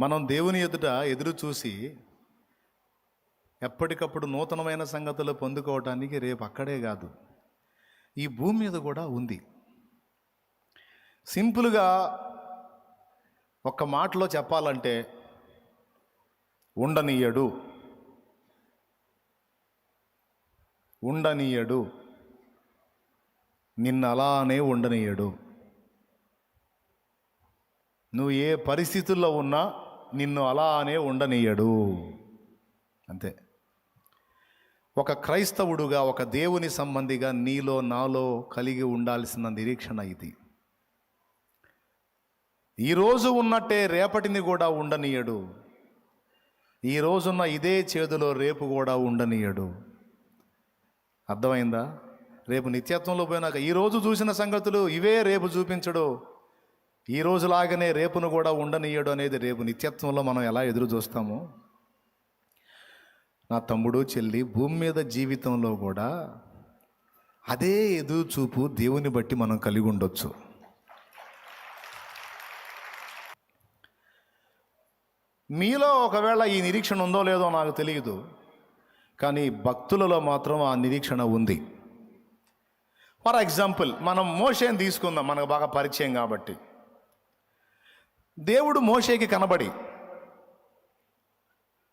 మనం దేవుని ఎదుట ఎదురు చూసి ఎప్పటికప్పుడు నూతనమైన సంగతులు పొందుకోవటానికి రేపు అక్కడే కాదు, ఈ భూమి మీద కూడా ఉంది. సింపుల్గా ఒక్క మాటలో చెప్పాలంటే, ఉండనీయడు ఉండనీయడు నిన్ను అలానే ఉండనీయడు. నువ్వు ఏ పరిస్థితుల్లో ఉన్నా నిన్ను అలానే ఉండనీయడు. అంతే. ఒక క్రైస్తవుడుగా, ఒక దేవుని సంబంధిగా నీలో నాలో కలిగి ఉండాల్సిన నిరీక్షణ ఇది. ఈరోజు ఉన్నట్టే రేపటిని కూడా ఉండనీయడు. ఈరోజున్న ఇదే చేదులో రేపు కూడా ఉండనీయడు. అర్థమైందా? రేపు నిత్యత్వంలో పోయినాక ఈరోజు చూసిన సంగతులు ఇవే రేపు చూపించడు. ఈ రోజులాగానే రేపును కూడా ఉండనీయడు అనేది రేపు నిత్యత్వంలో మనం ఎలా ఎదురు చూస్తామో, నా తమ్ముడు చెల్లి, భూమి మీద జీవితంలో కూడా అదే ఎదురు చూపు దేవుని బట్టి మనం కలిగి ఉండొచ్చు. మీలో ఒకవేళ ఈ నిరీక్షణ ఉందో లేదో నాకు తెలియదు, కానీ భక్తులలో మాత్రం ఆ నిరీక్షణ ఉంది. ఫర్ ఎగ్జాంపుల్, మనం మోషేని తీసుకుందాం, మనకు బాగా పరిచయం కాబట్టి. దేవుడు మోషేకి కనబడి,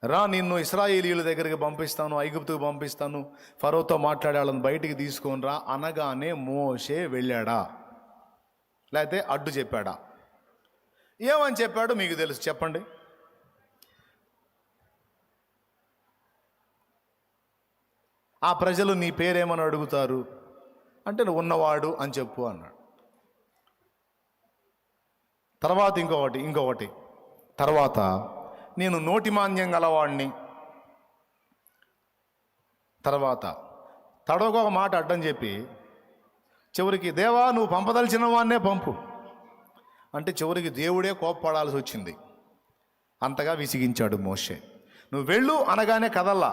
రా నిన్ను ఇశ్రాయేలీయుల దగ్గరికి పంపిస్తాను, ఐగుప్తుకు పంపిస్తాను, ఫరోతో మాట్లాడే వాళ్ళని బయటికి తీసుకొని రా అనగానే మోషే వెళ్ళాడా, లేకపోతే అడ్డు చెప్పాడా? ఏమని చెప్పాడు మీకు తెలుసు, చెప్పండి. ఆ ప్రజలు నీ పేరేమని అడుగుతారు అంటే, నువ్వు ఉన్నవాడు అని చెప్పు అన్నాడు. తర్వాత ఇంకొకటి తర్వాత, నేను నోటి మాంద్యం గలవాడిని. తర్వాత తడొక మాట అడ్డం చెప్పి చివరికి, దేవా నువ్వు పంపదలిచిన వాడినే పంపు అంటే చివరికి దేవుడే కోప్పడాల్సి వచ్చింది. అంతగా విసిగించాడు మోషే. నువ్వు వెళ్ళు అనగానే కదల్లా.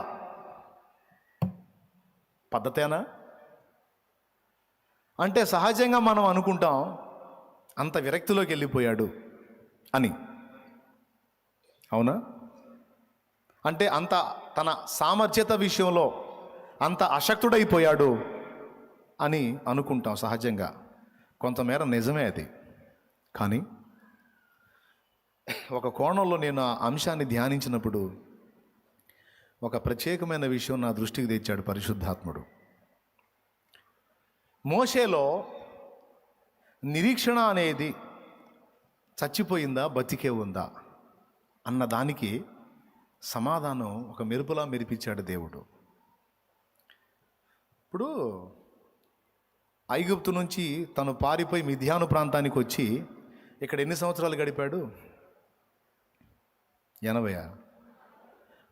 పద్ధతేనా? అంటే సహజంగా మనం అనుకుంటాం అంత విరక్తిలోకి వెళ్ళిపోయాడు అని. అవునా? అంటే అంత తన సామర్థ్యత విషయంలో అంత అశక్తుడైపోయాడు అని అనుకుంటాం సహజంగా. కొంతమేర నిజమే అది. కానీ ఒక కోణంలో నేను ఆ అంశాన్ని ధ్యానించినప్పుడు ఒక ప్రత్యేకమైన విషయం నా దృష్టికి తెచ్చాడు పరిశుద్ధాత్ముడు. మోషేలో నిరీక్షణ అనేది చచ్చిపోయిందా, బతికే ఉందా అన్న దానికి సమాధానం ఒక మెరుపులా మెరిపించాడు దేవుడు. ఇప్పుడు ఐగుప్తు నుంచి తను పారిపోయి మిద్యాను ప్రాంతానికి వచ్చి ఇక్కడ ఎన్ని సంవత్సరాలు గడిపాడు?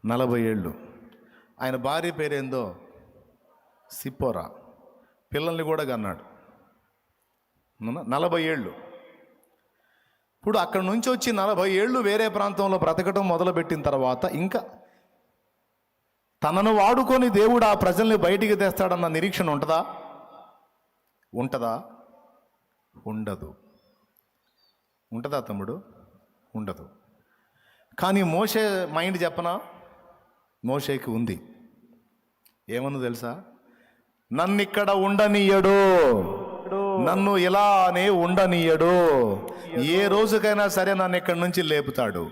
40 ఏళ్ళు. ఆయన భార్య పేరేందో సిప్పోరా. పిల్లల్ని కూడా కన్నాడు. 40 ఏళ్ళు. ఇప్పుడు అక్కడి నుంచి వచ్చి 40 ఏళ్ళు వేరే ప్రాంతంలో బ్రతకడం మొదలుపెట్టిన తర్వాత ఇంకా తనను వాడుకొని దేవుడు ఆ ప్రజల్ని బయటికి తెస్తాడన్న నిరీక్షణ ఉంటుందా? ఉండదు. ఉంటుందా తమ్ముడు? ఉండదు. కానీ మోషే మైండ్ చెప్పనా? మోషేకి ఉంది. ఏమన్నా తెలుసా? నన్ను ఇక్కడ ఉండనీయడు, నన్ను ఇలానే ఉండనీయడు. ఏ రోజుకైనా సరే నన్ను ఇక్కడి నుంచి లేపుతాడు.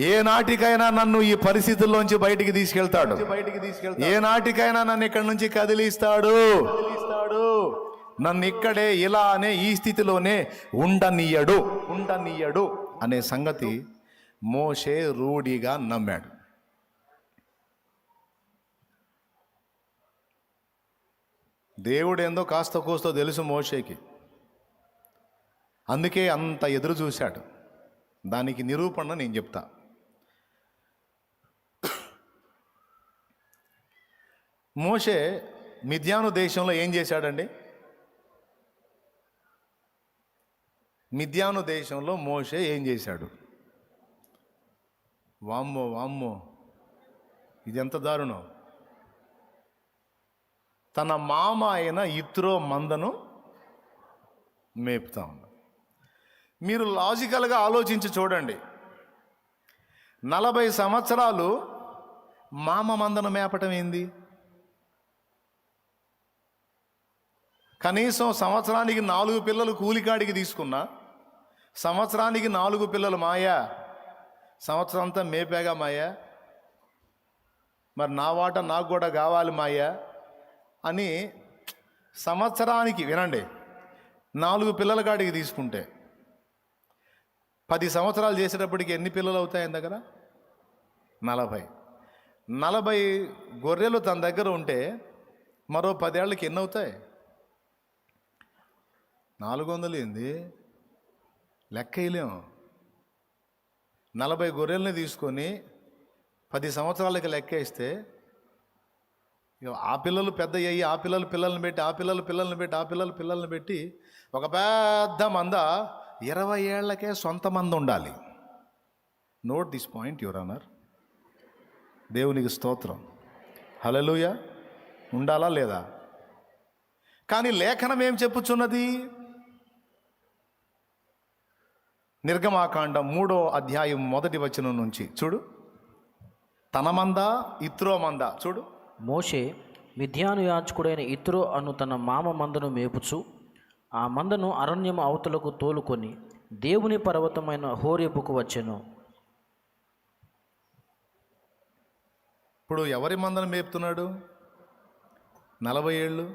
ఏ నాటికైనా నన్ను ఈ పరిస్థితుల్లోంచి బయటికి తీసుకెళ్తాడు. ఏ నాటికైనా నన్ను ఇక్కడి నుంచి కదిలిస్తాడు. నన్ను ఇక్కడే ఇలానే ఈ స్థితిలోనే ఉండనీయడు అనే సంగతి మోషే రూఢిగా నమ్మాడు. దేవుడు ఏందో కాస్త కోస్తో తెలుసు మోషేకి. అందుకే అంత ఎదురు చూశాడు. దానికి నిరూపణ నేను చెప్తా. మోషే మిద్యాను దేశంలో ఏం చేశాడండి? మిద్యాను దేశంలో మోషే ఏం చేశాడు? వామ్మో, ఇది ఎంత దారుణం. తన మామ అయిన ఇత్రో మందను మేపుతా ఉన్నాడు. మీరు లాజికల్గా ఆలోచించి చూడండి. 40 సంవత్సరాలు మామ మందను మేపటం ఏంది? కనీసం సంవత్సరానికి 4 పిల్లలు కూలికాడికి తీసుకున్నా, సంవత్సరానికి 4 పిల్లలు మాయా, సంవత్సరం అంతా మేపాగా మాయా, మరి నా వాట నాకు కూడా కావాలి మాయా అని సంవత్సరానికి, వినండి, 4 పిల్లల కాడికి తీసుకుంటే 10 సంవత్సరాలు చేసేటప్పటికి ఎన్ని పిల్లలు అవుతాయి ఆయన దగ్గర? 40 గొర్రెలు తన దగ్గర ఉంటే మరో 10 ఏళ్ళకి ఎన్ని అవుతాయి? 400 ఏంది, లెక్క వేయలేము. 40 గొర్రెల్ని తీసుకొని 10 సంవత్సరాలకి లెక్క వేస్తే ఆ పిల్లలు పెద్ద అయ్యి ఆ పిల్లల్ని పెట్టి ఆ పిల్లల్ని పెట్టి ఒక పెద్ద మంద 20 ఏళ్లకే సొంత మంద ఉండాలి. Note this point your honour. దేవునికి స్తోత్రం, హల్లెలూయా. ఉండాలా లేదా? కానీ లేఖనం ఏం చెప్పుచున్నది? నిర్గమాకాండం 3వ అధ్యాయం 1వ వచనం నుంచి చూడు. తన మంద ఇత్రో మంద చూడు. మోషే మిద్యాను యాజకుడైన ఇత్రో అను తన మామ మందను మేపుచు ఆ మందను అరణ్యం అవతలకు తోలుకొని దేవుని పర్వతమైన హోరేబుకు వచ్చెను. ఇప్పుడు ఎవరి మందను మేపుతున్నాడు? 40 ఏళ్ళు.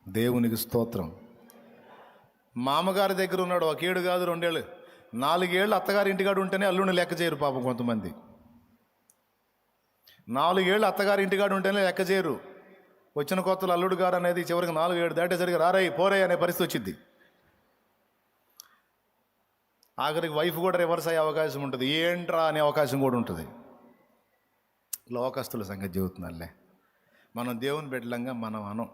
దేవునికి స్తోత్రం. మామగారి దగ్గర ఉన్నాడు, 1 ఏడు కాదు 2 ఏళ్ళు, 4 ఏళ్ళు అత్తగారి ఇంటికాడు ఉంటేనే అల్లుడిని లెక్క చేయరు పాపం కొంతమంది. 4 ఏళ్ళు అత్తగారి ఇంటికాడు ఉంటేనే లెక్క చేయరు. వచ్చిన కొత్తలు అల్లుడు గారు అనేది చివరికి 4 ఏళ్ళు దాటేసరికి రారై పోరే అనే పరిస్థితి వచ్చింది. ఆఖరికి వైఫ్ కూడా రివర్స్ అయ్యే అవకాశం ఉంటుంది, ఏంట్రా అనే అవకాశం కూడా ఉంటుంది. లోకస్తుల సంగతి చెబుతున్నారులే, మనం దేవుని బిడ్డలంగా మనం అనం.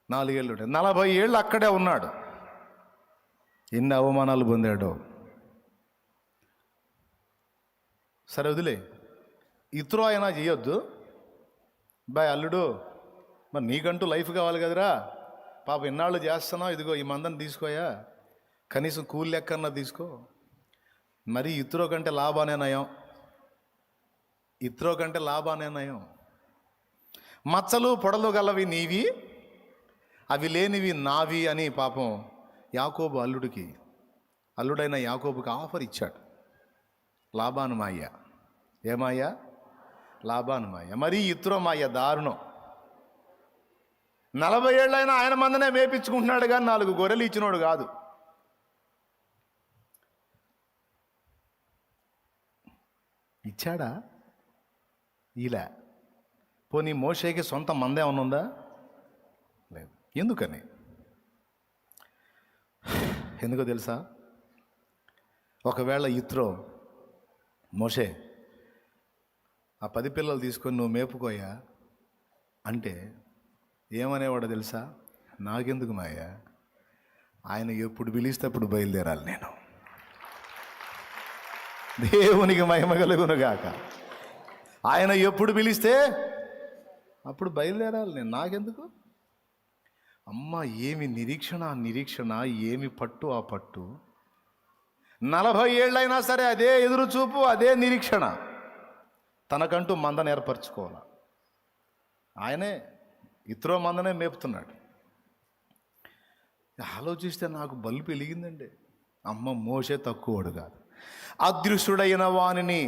4 ఏళ్ళు ఉంటాయి, 40 ఏళ్ళు అక్కడే ఉన్నాడు. ఎన్ని అవమానాలు పొందాడో. సరే వదిలే, ఇతరు అయినా చేయొద్దు బాయ్ అల్లుడు, మరి నీకంటూ లైఫ్ కావాలి కదరా, పాప ఇన్నాళ్ళు చేస్తున్నావు, ఇదిగో ఈ మందని తీసుకోయా, కనీసం కూలి లెక్కన్నా తీసుకో. మరి ఇతరో కంటే లాభానే నయం. మచ్చలు పొడలు గలవి నీవి, అవి లేనివి నావి అని పాపం యాకోబు అల్లుడైన యాకోబుకి ఆఫర్ ఇచ్చాడు. లాబాను మాయ. ఏమాయ? లాబాను మాయ. మరి ఇత్రో మాయ దారుణం. 40 ఏళ్ళైనా ఆయన మందనే మేపించుకుంటున్నాడు కానీ 4 గొర్రెలు ఇచ్చినోడు కాదు. ఇచ్చాడా? ఇలా పోనీ మోషేకి సొంత మంద ఏమన్నా ఉందా? లేదు. ఎందుకో తెలుసా? ఒకవేళ ఇత్రో మోషే ఆ 10 పిల్లలు తీసుకొని నువ్వు మేపుకోయా అంటే ఏమనేవాడో తెలుసా? నాకెందుకు మాయా, ఆయన ఎప్పుడు పిలిస్తే అప్పుడు బయలుదేరాలి నేను. దేవునికి మహిమ కలుగునుగాక. ఆయన ఎప్పుడు పిలిస్తే అప్పుడు బయలుదేరాలి నేను, నాకెందుకు? అమ్మ ఏమి నిరీక్షణ, ఏమి పట్టు ఆ పట్టు. 40 ఏళ్ళైనా సరే అదే ఎదురు చూపు, అదే నిరీక్షణ. తనకంటూ మందను ఏర్పరచుకోవాలి. ఆయనే ఇతరో మందనే మేపుతున్నాడు. ఆలోచిస్తే నాకు బల్బు వెలిగిందండి. అమ్మ మోషే తక్కువడు కాదు. అదృశ్యుడైన వానిని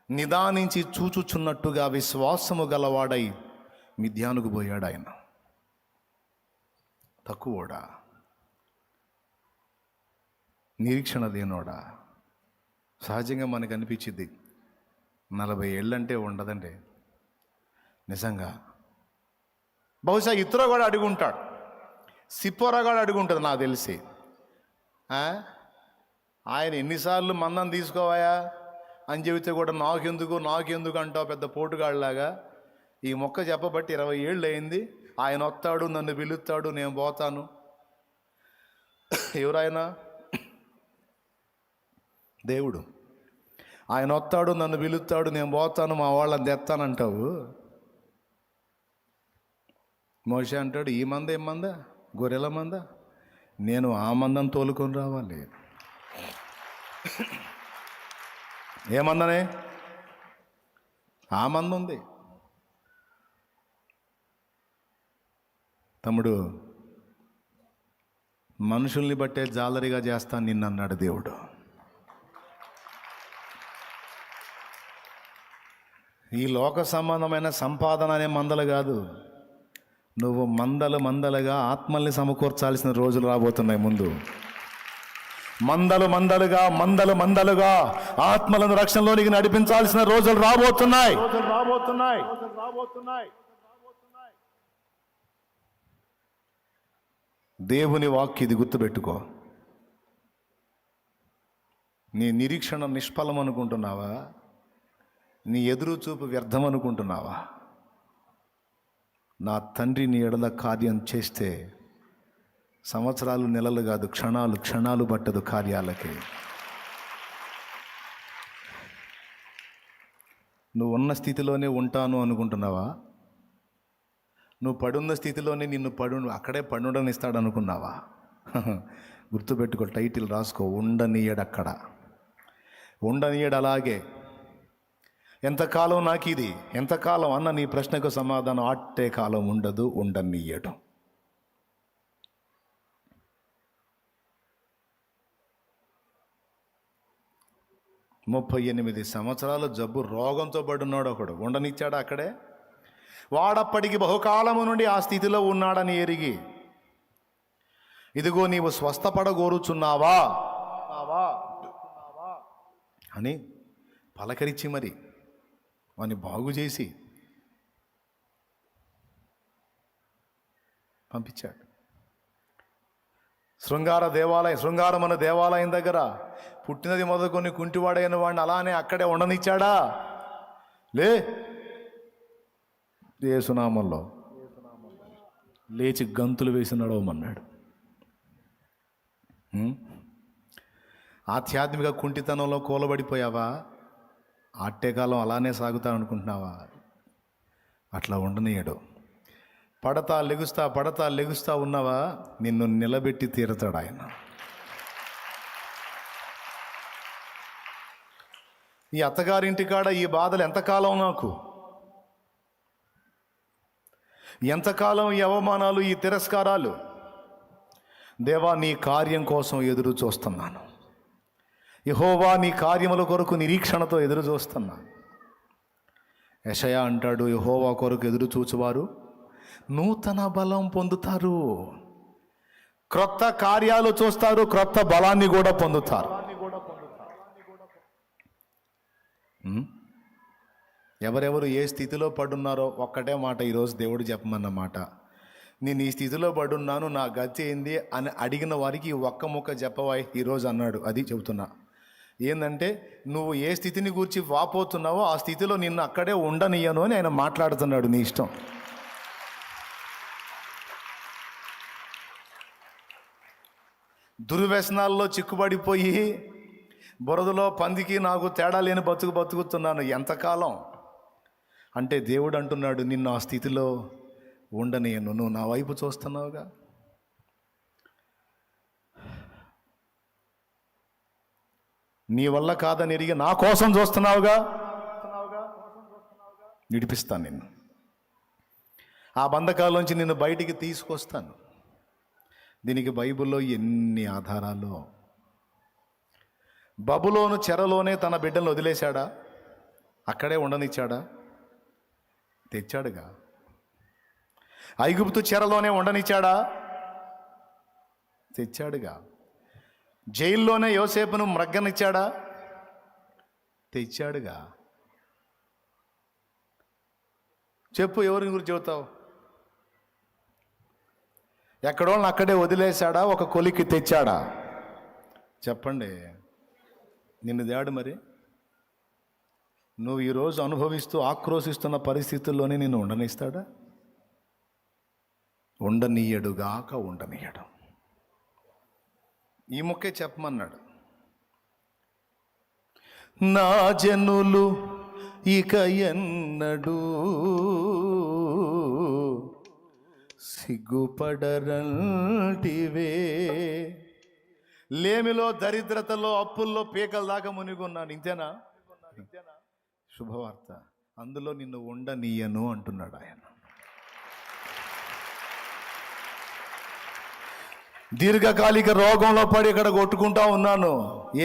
నిదానించి చూచుచున్నట్టుగా విశ్వాసము గలవాడై మిద్యానుకు పోయాడు ఆయన. తక్కువోడా? నిరీక్షణ లేనోడా? సహజంగా మనకు అనిపించింది 40 ఏళ్ళంటే ఉండదండి నిజంగా. బహుశా ఇతర కూడా అడుగుంటాడు, సిప్పోరా కూడా అడుగుంటుంది నాకు తెలిసి. ఆయన ఎన్నిసార్లు మందం తీసుకోవాయా అని చెబితే కూడా నాకెందుకు అంటావు పెద్ద పోటుగాళ్ళలాగా. ఈ మొక్క చెప్పబట్టి 20 ఏళ్ళు అయింది. ఆయన వస్తాడు, నన్ను పిలుస్తాడు, నేను పోతాను. ఎవరాయన? దేవుడు. ఆయన వస్తాడు, నన్ను పిలుస్తాడు, నేను పోతాను, మా వాళ్ళని తెస్తానంటావు. మోషే అంటాడు, ఈ మంద ఏం మంద, గొర్రెల మంద, నేను ఆ మందను తోలుకొని రావాలి. ఏమందనే? ఆ మంద ఉంది. తమ్ముడు, మనుషుల్ని బట్టే జాలరిగా చేస్తాను నిన్ను అన్నాడు దేవుడు. ఈ లోక సంబంధమైన సంపాదన అనే మందలు కాదు, నువ్వు మందలుగా ఆత్మల్ని సమకూర్చాల్సిన రోజులు రాబోతున్నాయి ముందు. మందలుగా ఆత్మలను రక్షణలోనికి నడిపించాల్సిన రోజులు రాబోతున్నాయి. దేవుని వాక్య ఇది గుర్తుపెట్టుకో. నీ నిరీక్షణ నిష్ఫలం అనుకుంటున్నావా? నీ ఎదురు చూపు వ్యర్థం అనుకుంటున్నావా? నా తండ్రి నీ ఎడల కార్యం చేస్తే సంవత్సరాలు, నెలలు కాదు, క్షణాలు పట్టదు కార్యాలకి. నువ్వు ఉన్న స్థితిలోనే ఉంటాను అనుకుంటున్నావా? నువ్వు పడున్న స్థితిలోనే నిన్ను అక్కడే పడుండనిస్తాడు అనుకున్నావా? గుర్తుపెట్టుకో, టైటిల్ రాసుకో, ఉండనీయడు. అక్కడ ఉండనీయడు. అలాగే ఎంతకాలం నాకు ఇది, ఎంతకాలం అన్న నీ ప్రశ్నకు సమాధానం, ఆట్టే కాలం ఉండదు, ఉండనీయడు. ముప్పై 38 సంవత్సరాలు జబ్బు రోగంతో పడున్నాడు ఒకడు, ఉండనిచ్చాడు అక్కడే. వాడప్పటికి బహుకాలము నుండి ఆ స్థితిలో ఉన్నాడని ఎరిగి, ఇదిగో నీవు స్వస్థపడగోరుచున్నావా అని పలకరించి మరి వాని బాగు చేసి పంపించాడు. శృంగారమన దేవాలయం దగ్గర పుట్టినది మొదలుకొని కుంటివాడైన వాడిని అలానే అక్కడే ఉండనిచ్చాడా? లే, యేసునామంలో లేచి గంతులు వేసి నడవమన్నాడు. ఆధ్యాత్మిక కుంటితనంలో కూలబడిపోయావా? ఆట్టేకాలం అలానే సాగుతా అనుకుంటున్నావా? అట్లా ఉండనీయడు. పడతా లెగుస్తా ఉన్నావా? నిన్ను నిలబెట్టి తీరతాడు ఆయన. ఈ అత్తగారింటికాడ ఈ బాధలు ఎంతకాలం నాకు? ఎంతకాలం ఈ అవమానాలు, ఈ తిరస్కారాలు? దేవా, నీ కార్యం కోసం ఎదురు చూస్తున్నాను. యెహోవా, నీ కార్యముల కొరకు నిరీక్షణతో ఎదురు చూస్తున్నాను. యెషయా అంటాడు, యెహోవా కొరకు ఎదురు చూచువారు నూతన బలం పొందుతారు. క్రొత్త కార్యాలు చూస్తారు, క్రొత్త బలాన్ని కూడా పొందుతారు. ఎవరెవరు ఏ స్థితిలో పడున్నారో ఒక్కటే మాట ఈరోజు దేవుడు చెప్పమన్న మాట. నేను ఈ స్థితిలో పడున్నాను, నా గతి ఏంది అని అడిగిన వారికి ఒక్క ముక్క చెప్పవా ఈరోజు అన్నాడు. అది చెబుతున్నా. ఏంటంటే, నువ్వు ఏ స్థితిని గురించి వాపోతున్నావో ఆ స్థితిలో నిన్ను అక్కడే ఉండనియను అని ఆయన మాట్లాడుతున్నాడు. నీ ఇష్టం. దుర్వ్యసనాల్లో చిక్కుబడిపోయి బురదలో పందికి నాకు తేడా లేని బతుకుతున్నాను. ఎంతకాలం అంటే దేవుడు అంటున్నాడు, నిన్ను ఆ స్థితిలో ఉండనియను. నువ్వు నా వైపు చూస్తున్నావుగా. నీ వల్ల కాదని ఎరిగి నా కోసం చూస్తున్నావుగా. విడిపిస్తాను నిన్ను. ఆ బంధకాల్లోంచి నిన్ను బయటికి తీసుకొస్తాను. దీనికి బైబిల్లో ఎన్ని ఆధారాలు. బబులోను చెరలోనే తన బిడ్డలను వదిలేశాడా? అక్కడే ఉండనిచ్చాడా? తెచ్చాడుగా. ఐగుప్తు చెరలోనే ఉండనిచ్చాడా? తెచ్చాడుగా. జైల్లోనే యోసేపును మ్రగ్గనిచ్చాడా? తెచ్చాడుగా. చెప్పు, ఎవరిని గురించి చెబుతావు? ఎక్కడోళ్ళని అక్కడే వదిలేశాడా? ఒక కొలికి తెచ్చాడా? చెప్పండి. నిన్ను దేడు మరి. నువ్వు ఈరోజు అనుభవిస్తూ ఆక్రోశిస్తున్న పరిస్థితుల్లోనే నిన్ను ఉండనిస్తాడా? ఉండనీయడుగాక ఉండనీయడు. ఈ మొక్కే చెప్పమన్నాడు. నా జనులు ఇక ఎన్నడూ సిగ్గుపడరంటివే. లేమిలో, దరిద్రతలో, అప్పుల్లో పీకల దాకా మునిగున్నాను, ఇంతేనా? శుభవార్త, అందులో నిన్ను ఉండనీయను అంటున్నాడు ఆయన. దీర్ఘకాలిక రోగంలో పడి ఇక్కడ కొట్టుకుంటా ఉన్నాను,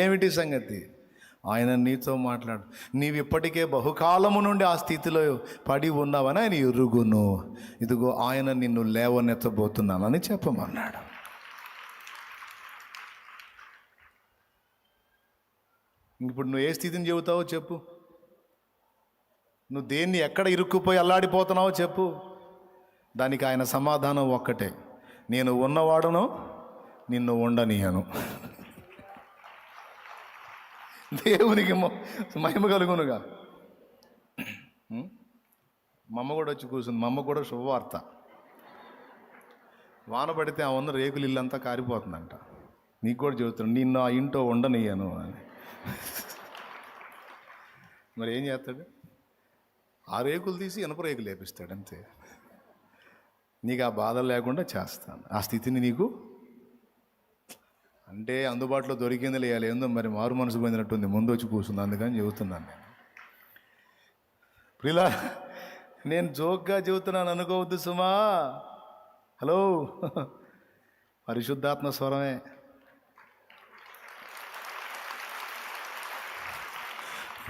ఏమిటి సంగతి? ఆయన నీతో మాట్లాడు. నీవు ఇప్పటికే బహుకాలము నుండి ఆ స్థితిలో పడి ఉన్నావని ఆయన ఎరుగును. ఇదిగో ఆయన నిన్ను లేవనెత్తబోతున్నానని చెప్పమన్నాడు. ఇప్పుడు నువ్వు ఏ స్థితిని చెబుతావో చెప్పు. నువ్వు దేన్ని ఎక్కడ ఇరుక్కుపోయి అల్లాడిపోతున్నావో చెప్పు. దానికి ఆయన సమాధానం ఒక్కటే: నేను ఉన్నవాడను, నిన్ను ఉండనీయను. దేవునికి మహిమ కలుగునుగా. మా అమ్మ కూడా వచ్చి కూర్చుంది. మా అమ్మ కూడా శుభవార్త. వాన పడితే ఆ ఉన్న రేకులు ఇల్లంతా కారిపోతుందంట. నీకు కూడా చెబుతున్నాను, నిన్ను ఆ ఇంట్లో ఉండనీయను అని. మరి ఏం చేస్తాడు? ఆ రేకులు తీసి ఇనప రేకులు లేపిస్తాడు, అంతే. నీకు ఆ బాధ లేకుండా చేస్తాను. ఆ స్థితిని నీకు అంటే అందుబాటులో దొరికింది లేయాలి, ఏందో మరి మారు మనసు పొందినట్టుంది, ముందు వచ్చి కూర్చుంది, అందుకని చెబుతున్నాను నేను. ప్రిలా, నేను జోక్గా చెబుతున్నాను అనుకోవద్దు సుమా. హలో, పరిశుద్ధాత్మ స్వరమే.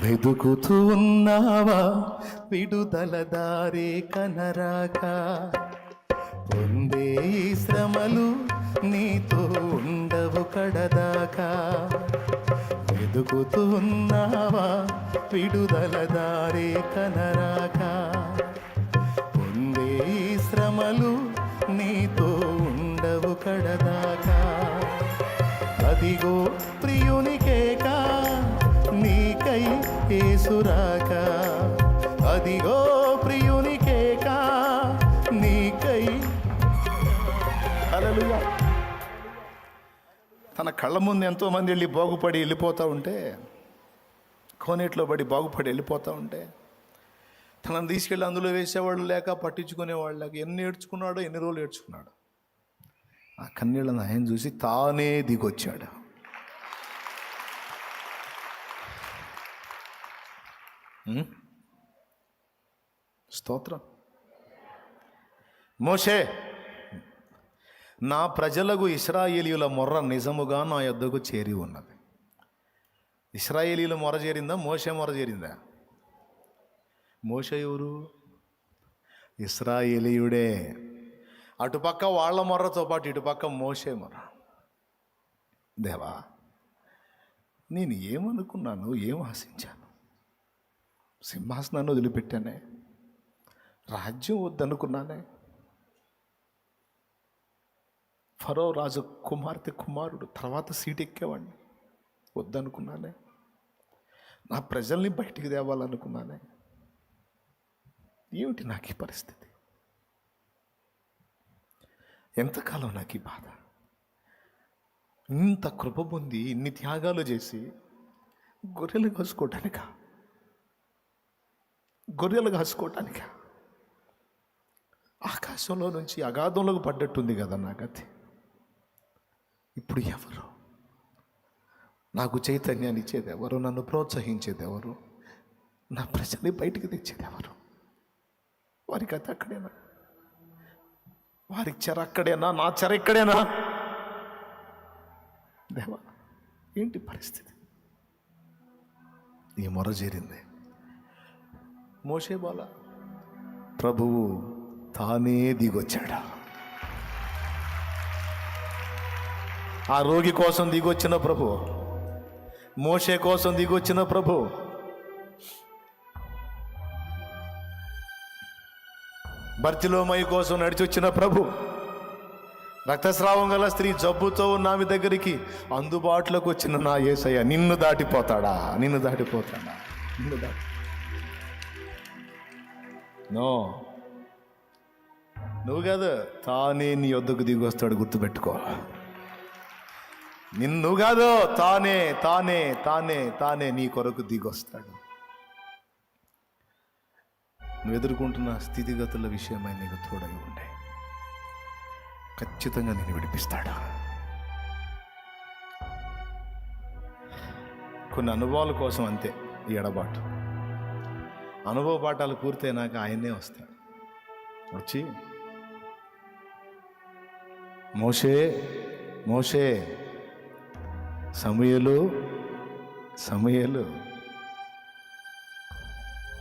వెదుకుతూ ఉన్నావా విడుదల దారే కనరాక? పొందే ఈ శ్రమలు నీతో ఉండవు కడదాకా. వెదుకుతూ ఉన్నావా విడుదల దారే కనరాక? పొందే ఈ శ్రమలు నీతో ఉండవు కడదాకా. అదిగో ప్రియునికేకా నీకై యేసురాక. అదిగో ప్రియునికేకా నీకై. హల్లెలూయా. తన కళ్ళ ముందు ఎంతోమంది వెళ్ళి బాగుపడి వెళ్ళిపోతూ ఉంటే, కోనేట్లో పడి బాగుపడి వెళ్ళిపోతూ ఉంటే, తనను తీసుకెళ్ళి అందులో వేసేవాళ్ళు లేక, పట్టించుకునేవాళ్ళు లేక, ఎన్ని ఏడ్చుకున్నాడో, ఎన్ని రోజులు ఏడ్చుకున్నాడు. ఆ కన్నీళ్ళను ఆయన చూసి తానే దిగొచ్చాడు. స్తోత్రం. మోషే, నా ప్రజలకు ఇశ్రాయేలీయుల మొర్ర నిజముగా నా యొద్దకు చేరి ఉన్నది. ఇశ్రాయేలీయుల మొర చేరిందా? మోషే మొర చేరిందా? మోషే ఎవరు? ఇశ్రాయేలీయుడే. అటుపక్క వాళ్ళ మొర్రతో పాటు ఇటుపక్క మోషే మొర్ర. దేవా, నేను ఏమనుకున్నాను, ఏం ఆశించాను? సింహాసనాన్ని వదిలిపెట్టానే, రాజ్యం వద్దనుకున్నానే, ఫరో రాజు కుమారుడు తర్వాత సీట్ ఎక్కేవాడిని వద్దనుకున్నానే, నా ప్రజల్ని బయటికి తేవాలనుకున్నానే. ఏమిటి నాకు ఈ పరిస్థితి? ఎంతకాలం నాకు ఈ బాధ? ఇంత కృప పొంది ఇన్ని త్యాగాలు చేసి గొర్రెలు కాసుకోవటానికా? ఆకాశంలో నుంచి అగాధంలోకి పడ్డట్టుంది కదా నా గతి. ఇప్పుడు ఎవరు నాకు చైతన్యాన్ని ఇచ్చేది? ఎవరు నన్ను ప్రోత్సహించేది? ఎవరు నా ప్రజల్ని బయటికి తెచ్చేది? ఎవరు? వారి గత అక్కడేనా? వారి చెర అక్కడేనా? నా చెర ఇక్కడేనా? దేవా, ఏంటి పరిస్థితి? ఈ మొర చేరింది. మోషే బాల ప్రభువు తానే దిగొచ్చాడు. ఆ రోగి కోసం దిగొచ్చిన ప్రభు, మోషే కోసం దిగొచ్చిన ప్రభు, బర్తిలోమయి కోసం నడిచొచ్చిన ప్రభు, రక్తస్రావం గల స్త్రీ జబ్బుతో ఉన్న ఆమె దగ్గరికి అందుబాటులోకి వచ్చిన నా యేసయ్య నిన్ను దాటిపోతాడా? నో, నువ్వు కాదు, తానే నీ వద్దకు దిగి వస్తాడు. గుర్తుపెట్టుకో, నిన్ను కాదు, తానే తానే తానే తానే నీ కొరకు దిగొస్తాడు. నువ్వు ఎదుర్కొంటున్న స్థితిగతుల విషయమై నీకు తోడై ఉండే ఖచ్చితంగా నేను విడిపిస్తాడు. కొన్ని అనుభవాల కోసం అంతే ఈ ఎడబాటు. అనుభవ పాఠాలు పూర్తయినాక ఆయన్నే వస్తాడు. వచ్చి మోషే మోషే, సమూయేలు సమూయేలు,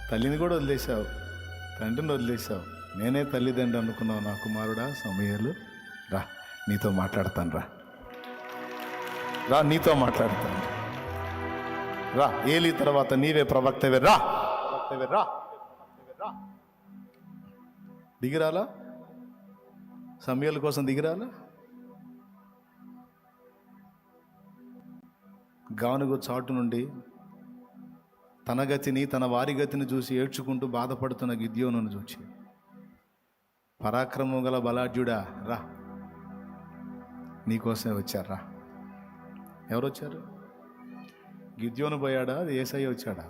తల్లిని కూడా వదిలేశావు, తండ్రిని వదిలేశావు, నేనే తల్లిదండ్రి అనుకున్నావు నా కుమారుడా సమూయేలు, రా నీతో మాట్లాడతాను, రా నీతో మాట్లాడతాను, రా ఏలీ తర్వాత నీవే ప్రవక్తవే, రా రా దిగిరాలా, సమూయేలు కోసం దిగిరాలా. గానుగ చాటు నుండి తన గతిని తన వారి గతిని చూసి ఏడ్చుకుంటూ బాధపడుతున్న గిద్యోనును చూచి, పరాక్రమం గల బలాఢ్యుడా రా, నీకోసమే వచ్చారా. ఎవరు వచ్చారు? గిద్యోను పోయాడా, అది యేసయ్య వచ్చాడా?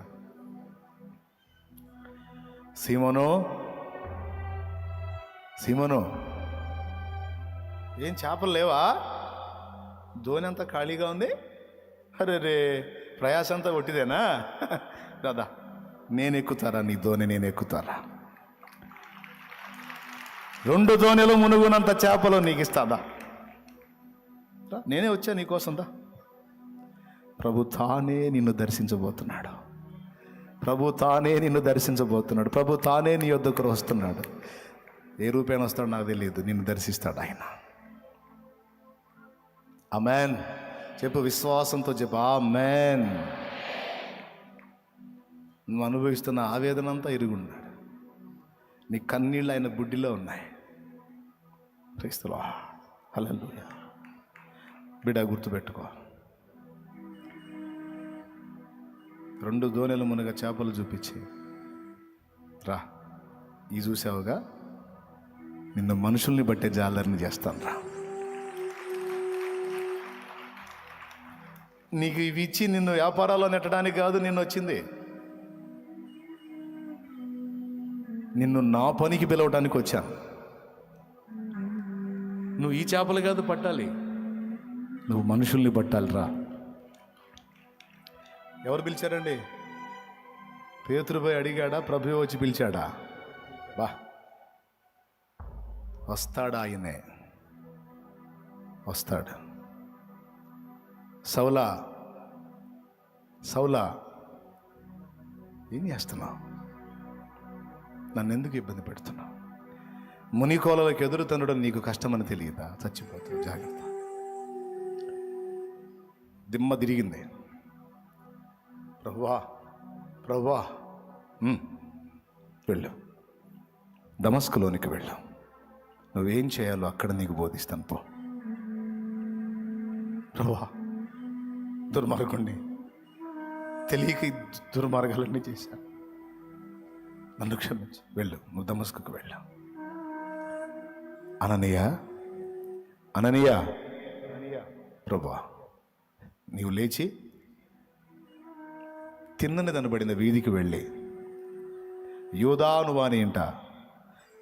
సీమోను సీమోను, ఏం చేపలు లేవా? ధోని అంతా ఖాళీగా ఉంది. అరే రే, ప్రయాస అంతా ఒట్టిదేనా? దాదా నేను ఎక్కుతారా నీ ధోని, నేను ఎక్కుతారా? 2 ధోనిలు మునుగునంత చేపలు నీకు ఇస్తాదా? నేనే వచ్చా నీకోసం దా. ప్రభు తానే నిన్ను దర్శించబోతున్నాడు. ప్రభు తానే నిన్ను దర్శించబోతున్నాడు. ప్రభు తానే నీ యొద్దకు వస్తున్నాడు. ఏ రూపేణ వస్తాడో నాకు తెలియదు, నిన్ను దర్శిస్తాడు ఆయన. ఆమేన్ చెప్పు, విశ్వాసంతో చెప్పు ఆమేన్. నువ్వు అనుభవిస్తున్న ఆవేదన అంతా ఇరుగున్నాడు. నీ కన్నీళ్ళు ఆయన బుడ్డిలో ఉన్నాయి. క్రీస్తు హల్లెలూయా. బిడ్డ గుర్తుపెట్టుకో, 2 ధోనిలు మునగ చేపలు చూపించి రా, ఈ చూసావుగా, నిన్ను మనుషుల్ని బట్టే జాలర్ని చేస్తాను రా. నీకు ఇవి ఇచ్చి నిన్ను వ్యాపారాల్లో నెట్టడానికి కాదు నిన్ను వచ్చింది, నిన్ను నా పనికి పిలవటానికి వచ్చాను. నువ్వు ఈ చేపలు కాదు పట్టాలి, నువ్వు మనుషుల్ని పట్టాలి రా. ఎవరు పిలిచారండి? పేతురుపై అడిగాడా? ప్రభువే వచ్చి పిలిచాడా? బా, వస్తాడా? ఆయనే వస్తాడు. సౌలా సౌలా, ఏం చేస్తున్నావు? నన్ను ఎందుకు ఇబ్బంది పెడుతున్నావు? మునికోలలకు ఎదురు తనడం నీకు కష్టమని తెలియదా? చచ్చిపోతావు, జాగ్రత్త. దిమ్మ తిరిగింది. ప్రభువా ప్రభువా, వెళ్ళు, దమస్కులోనికి వెళ్ళు, నువ్వేం చేయాలో అక్కడ నీకు బోధిస్తాను పో. ప్రభువా, దుర్మార్గుణ్ణి, తెలియక దుర్మార్గాలన్నీ చేశాను, నన్ను క్షమించు, వెళ్ళు, నువ్వు దమస్కుకు వెళ్ళు. అననీయ అననీయ, ప్రభువా నీవు లేచి తిన్నని దనబడిన వీధికి వెళ్ళి యూదాను వాని ఇంట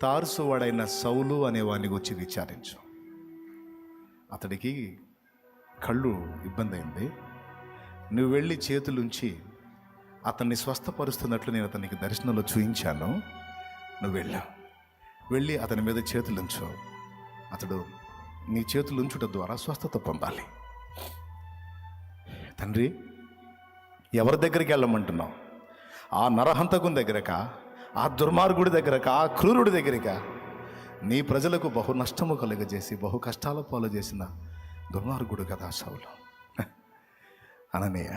తార్సువాడైన సౌలు అనేవాడిని వచ్చి విచారించు. అతడికి కళ్ళు ఇబ్బంది అయింది. నువ్వు వెళ్ళి చేతులుంచి అతన్ని స్వస్థపరుస్తున్నట్లు నేను అతనికి దర్శనంలో చూయించాను. నువ్వు వెళ్ళి అతని మీద చేతులుంచు. అతడు నీ చేతులు ఉంచుట ద్వారా స్వస్థత పొందాలి. తండ్రి, ఎవరి దగ్గరికి వెళ్ళమంటున్నావు? ఆ నరహంతకుని దగ్గరకా, ఆ దుర్మార్గుడి దగ్గరకా, ఆ క్రూరుడి దగ్గరకా? నీ ప్రజలకు బహు నష్టము కలుగజేసి బహు కష్టాల పాలు చేసిన దుర్మార్గుడు కదా సౌలు. అననీయ,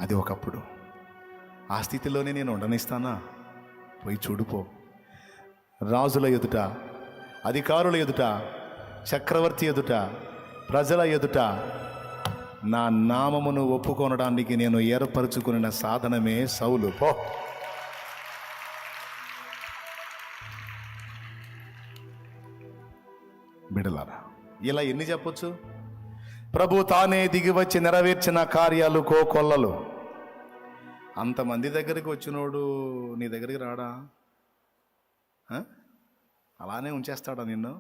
అది ఒకప్పుడు. ఆ స్థితిలోనే నేను ఉండనిస్తానా? పోయి చూడుపో. రాజుల ఎదుట, అధికారుల ఎదుట, చక్రవర్తి ఎదుట, ప్రజల ఎదుట నా నామమును ఒప్పుకొనడానికి నేను ఏర్పరచుకున్న సాధనమే సౌలు. పో. బిడలారా, ఇలా ఎన్ని చెప్పొచ్చు? ప్రభు తానే దిగి వచ్చి నెరవేర్చిన కార్యాలు కోకొల్లలు. అంతమంది దగ్గరికి వచ్చినోడు నీ దగ్గరికి రాడా? అలానే ఉంచేస్తాడా నిన్ను?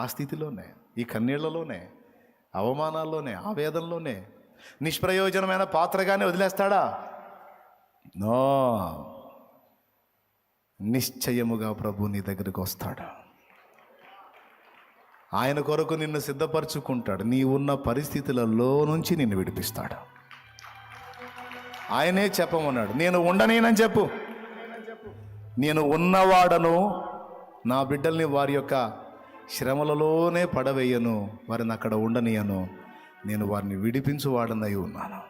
ఆ స్థితిలోనే, ఈ కన్నీళ్లలోనే, అవమానాల్లోనే, ఆవేదనలోనే నిష్ప్రయోజనమైన పాత్రగానే వదిలేస్తాడా? నో, నిశ్చయముగా ప్రభు నీ దగ్గరికి వస్తాడు. ఆయన కొరకు నిన్ను సిద్ధపరచుకుంటాడు. నీ ఉన్న పరిస్థితులలో నుంచి నిన్ను విడిపిస్తాడు. ఆయనే చెప్పమన్నాడు, నేను ఉండనేనని చెప్పు. నేను ఉన్నవాడను, నా బిడ్డల్ని వారి యొక్క శ్రమలలోనే పడవేయను, వారిని అక్కడ ఉండనీయను, నేను వారిని విడిపించువాడనై ఉన్నాను.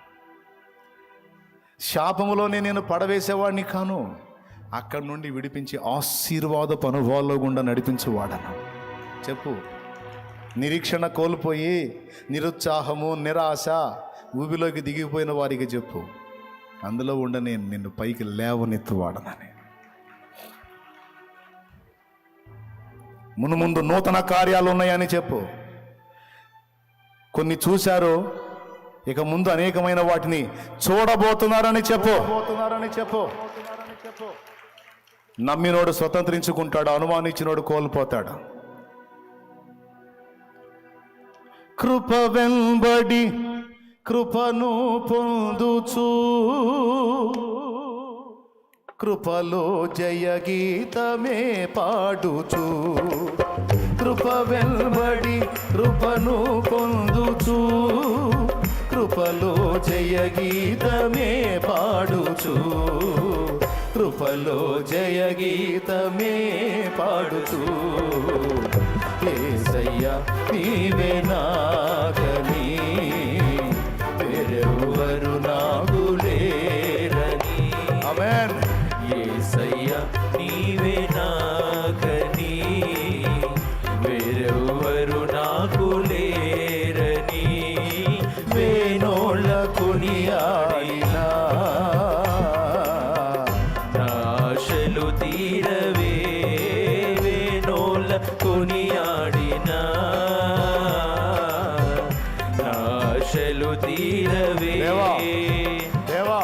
శాపములోనే నేను పడవేసేవాడిని కాను, అక్కడి నుండి విడిపించి ఆశీర్వాదపు అనుభవాల్లో గుండా నడిపించువాడను. చెప్పు. నిరీక్షణ కోల్పోయి నిరుత్సాహము, నిరాశ, ఊబిలోకి దిగిపోయిన వారికి చెప్పు, అందులో ఉండ నేను నిన్ను పైకి లేవనెత్తువాడనని. మునుముందు నూతన కార్యాలు ఉన్నాయని చెప్పు. కొన్ని చూశారు, ఇక ముందు అనేకమైన వాటిని చూడబోతున్నారని చెప్పు. నమ్మినోడు స్వతంత్రించుకుంటాడు, అనుమానించినోడు కోల్పోతాడు. కృప వెంబడి కృపను పొందుచు, కృపలో జయ గీతమే పాడుచు. కృప వెంబడి కృపను పొందుచు, కృపలో జయ గీతమే పాడుచు. కృపలో జయ గీతమే పాడుచు. యేసయ్యా నీవే నాకని, వేరెవ్వరు నాకు లేరని. ఆమేన్. యేసయ్యా నీవే నాకని, వేరెవ్వరు నాకు లేరని. వేనోళ్ళ కొనియాడినా ఆశలు తీరవే, వేనోళ్ళ కొనియాడినా ఆశలు తీరవే. దేవా,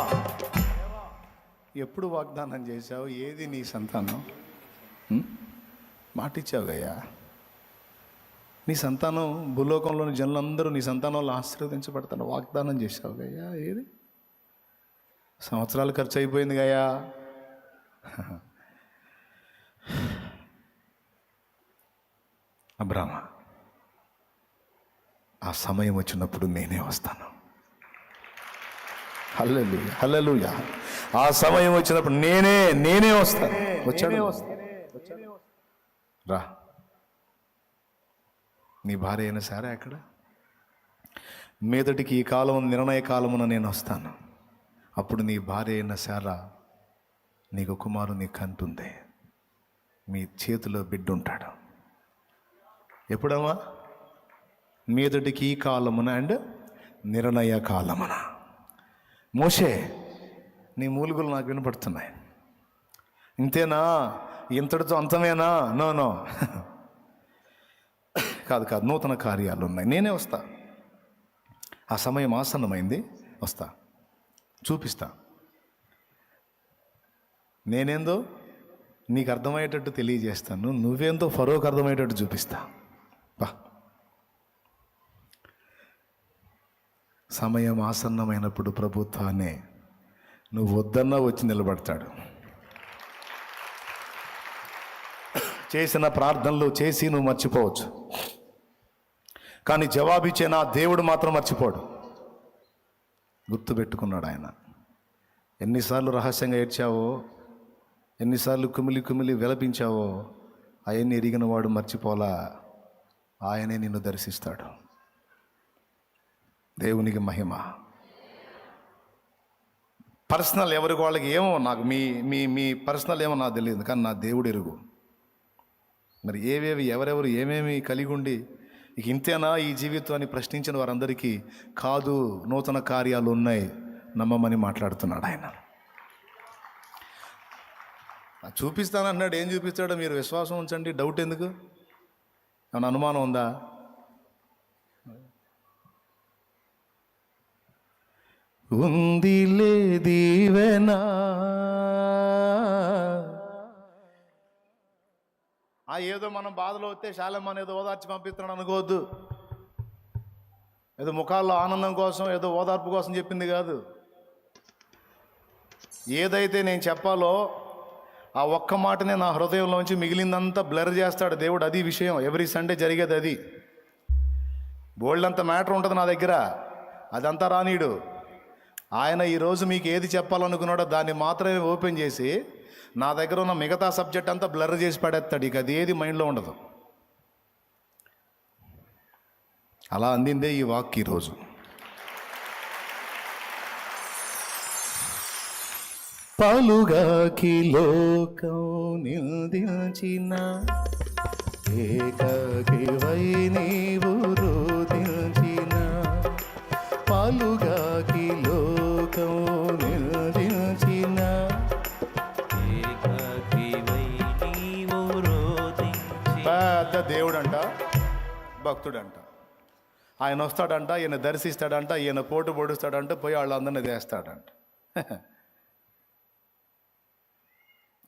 ఎప్పుడు వాగ్దానం చేశావు? ఏది నీ సంతానం? మాటిచ్చావుగయ్యా. నీ సంతానం, భూలోకంలోని జనులందరూ నీ సంతానంలో ఆశీర్వదించబడతాను వాగ్దానం చేశావుగయ్యా. ఏది? సంవత్సరాలు ఖర్చు అయిపోయింది గయ్యా. అబ్రామా, ఆ సమయం వచ్చినప్పుడు నేనే వస్తాను. హల్లెలూయా, హల్లెలూయా. ఆ సమయం వచ్చినప్పుడు నేనే వస్తాను. వచ్చాను. రా. నీ భార్య అయిన సారా ఎక్కడ? మీదటికి ఈ కాలం నిర్ణయ కాలమున నేను వస్తాను. అప్పుడు నీ భార్య అయిన సారా, నీకు కుమారుని కంటుంది, మీ చేతిలో బిడ్డ ఉంటాడు. ఎప్పుడమ్మా? మీదటికి ఈ కాలమున అండ్ నిర్ణయ కాలమున. మోషే, నీ మూలుగులు నాకు వినపడుతున్నాయి. ఇంతేనా? ఇంతటితో అంతమేనా? నో. కాదు, నూతన కార్యాలు ఉన్నాయి. నేనే వస్తా. ఆ సమయం ఆసన్నమైంది, వస్తా, చూపిస్తా. నేనేందో నీకు అర్థమయ్యేటట్టు తెలియజేస్తాను, నువ్వేందో ఫరోకు అర్థమయ్యేటట్టు చూపిస్తా. బా, సమయం ఆసన్నమైనప్పుడు ప్రభుత్వాన్ని నువ్వు వద్దన్నా వచ్చి నిలబడతాడు. చేసిన ప్రార్థనలు చేసి నువ్వు మర్చిపోవచ్చు, కానీ జవాబిచ్చే నా దేవుడు మాత్రం మర్చిపోడు. గుర్తుపెట్టుకున్నాడు ఆయన. ఎన్నిసార్లు రహస్యంగా ఏడ్చావో, ఎన్నిసార్లు కుమిలి విలపించావో, ఆయన్ని ఎరిగిన వాడు మర్చిపోలా. ఆయనే నిన్ను దర్శిస్తాడు. దేవునికి మహిమ. పర్సనల్ ఎవరికి వాళ్ళకి ఏమో, నాకు మీ పర్సనల్ ఏమో నాకు తెలియదు, కానీ నా దేవుడు ఎరుగు. మరి ఎవరెవరు ఏమేమి కలిగి ఉండి ఇక ఇంతేనా ఈ జీవితాన్ని ప్రశ్నించిన వారందరికీ కాదు, నూతన కార్యాలు ఉన్నాయి, నమ్మమని మాట్లాడుతున్నాడు ఆయన. చూపిస్తానన్నాడు. ఏం చూపిస్తాడో మీరు విశ్వాసం ఉంచండి. డౌట్ ఎందుకు? ఏమన్నా అనుమానం ఉందా? ఉందిలే దీవెనా ఏదో మనం బాధలో వస్తే శాలమ్మని ఏదో ఓదార్చి పంపిస్తున్నాడు అనుకోవద్దు. ఏదో ముఖాల్లో ఆనందం కోసం, ఏదో ఓదార్పు కోసం చెప్పింది కాదు. ఏదైతే నేను చెప్పాలో ఆ ఒక్క మాటనే నా హృదయంలోంచి మిగిలిందంతా బ్లర్ చేస్తాడు దేవుడు. అది విషయం. ఎవ్రీ సండే జరిగేది అది. బోల్డంత మ్యాటర్ ఉంటుంది నా దగ్గర, అదంతా రానీడు. ఆయన ఈరోజు మీకు ఏది చెప్పాలనుకున్నాడో దాన్ని మాత్రమే ఓపెన్ చేసి నా దగ్గర ఉన్న మిగతా సబ్జెక్ట్ అంతా బ్లర్ చేసి పడేస్తాడు. ఇక అది ఏది మైండ్లో ఉండదు. అలా అందిందే ఈ వాక్ ఈరోజు. పలుగాకి లోకం నిందించిన ఏకాకివై నీవు రోదించిన, పలుగాకి లోకం నిందించిన ఏకాకివై నీవు రోదించిన. పెద్ద దేవుడంట, భక్తుడంట. ఆయన వస్తాడంట, ఈయన దర్శిస్తాడంట, ఈయన పోటు పొడుస్తాడంట, పోయి వాళ్ళందరినీ చేస్తాడంట.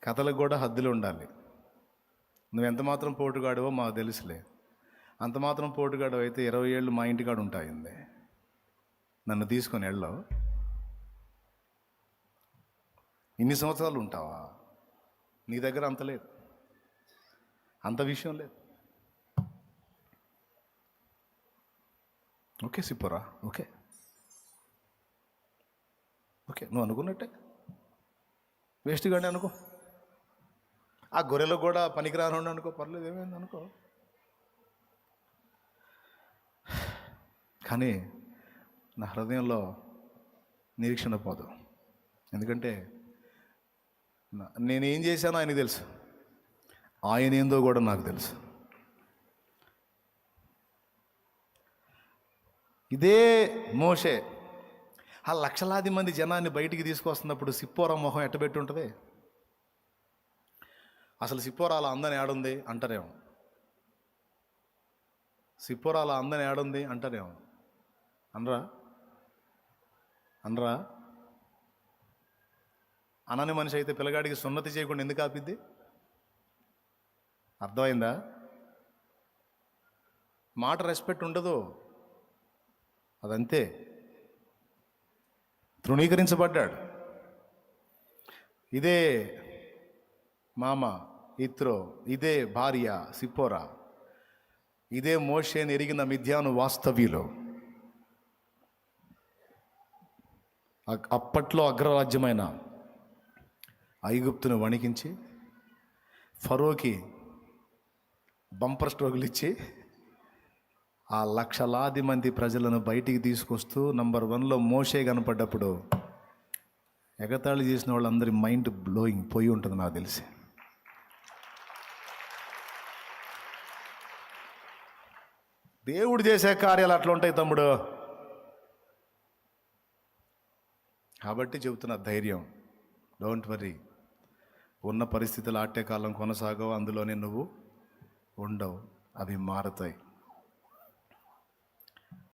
కథలకు కూడా హద్దులు ఉండాలి. నువ్వెంత మాత్రం పోటుగాడువో మాకు తెలుసులే. అంత మాత్రం పోటుగాడు అయితే 20 ఏళ్ళు మా ఇంటికాడు ఉంటాయింది. నన్ను తీసుకొని వెళ్ళవు. ఇన్ని సంవత్సరాలు ఉంటావా? నీ దగ్గర అంత లేదు, అంత విషయం లేదు. ఓకే సిప్పోరా, ఓకే ఓకే, నువ్వు అనుకున్నట్టే వేస్ట్ గానే అనుకో. ఆ గొర్రెలకు కూడా పనికిరాను అనుకో, పర్లేదు, ఏమైంది అనుకో. కానీ నా హృదయంలో నిరీక్షణ పోదు. ఎందుకంటే నేనేం చేశానో ఆయనకు తెలుసు, ఆయన ఏందో కూడా నాకు తెలుసు. ఇదే మోషే ఆ లక్షలాది మంది జనాన్ని బయటికి తీసుకొస్తున్నప్పుడు సిప్పోరా మొహం ఎట్టబెట్టి ఉంటుంది. అసలు సిప్పోరాల అందని ఏడుంది అంటారేమో, సిప్పోరాల అందని ఏడుంది అంటారేమో. అనరా అనరా అనని మనిషి అయితే పిల్లగాడికి సున్నతి చేయకుండా ఎందుకు ఆపిద్ది? అర్థమైందా? మాట రెస్పెక్ట్ ఉండదు, అదంతే. తృణీకరించబడ్డాడు. ఇదే మామ ఇత్రో, ఇదే భార్య సిప్పోరా, ఇదే మోషేని ఎరిగిన మిద్యాను వాస్తవ్యులు. అప్పట్లో అగ్రరాజ్యమైన ఐగుప్తును వణికించి ఫరోకి బంపర్ స్ట్రోకులు ఇచ్చి ఆ లక్షలాది మంది ప్రజలను బయటికి తీసుకొస్తూ నంబర్ 1లో మోషే కనపడ్డప్పుడు ఎగతాళి చేసిన వాళ్ళందరి మైండ్ బ్లోయింగ్ పోయి ఉంటుంది నాకు తెలిసి. దేవుడు చేసే కార్యాలు అట్లా ఉంటాయి తమ్ముడు. కాబట్టి చెబుతున్న ధైర్యం, డోంట్ వరీ. ఉన్న పరిస్థితులు ఆటే కాలం కొనసాగవు, అందులోనే నువ్వు ఉండవు, అవి మారుతాయి.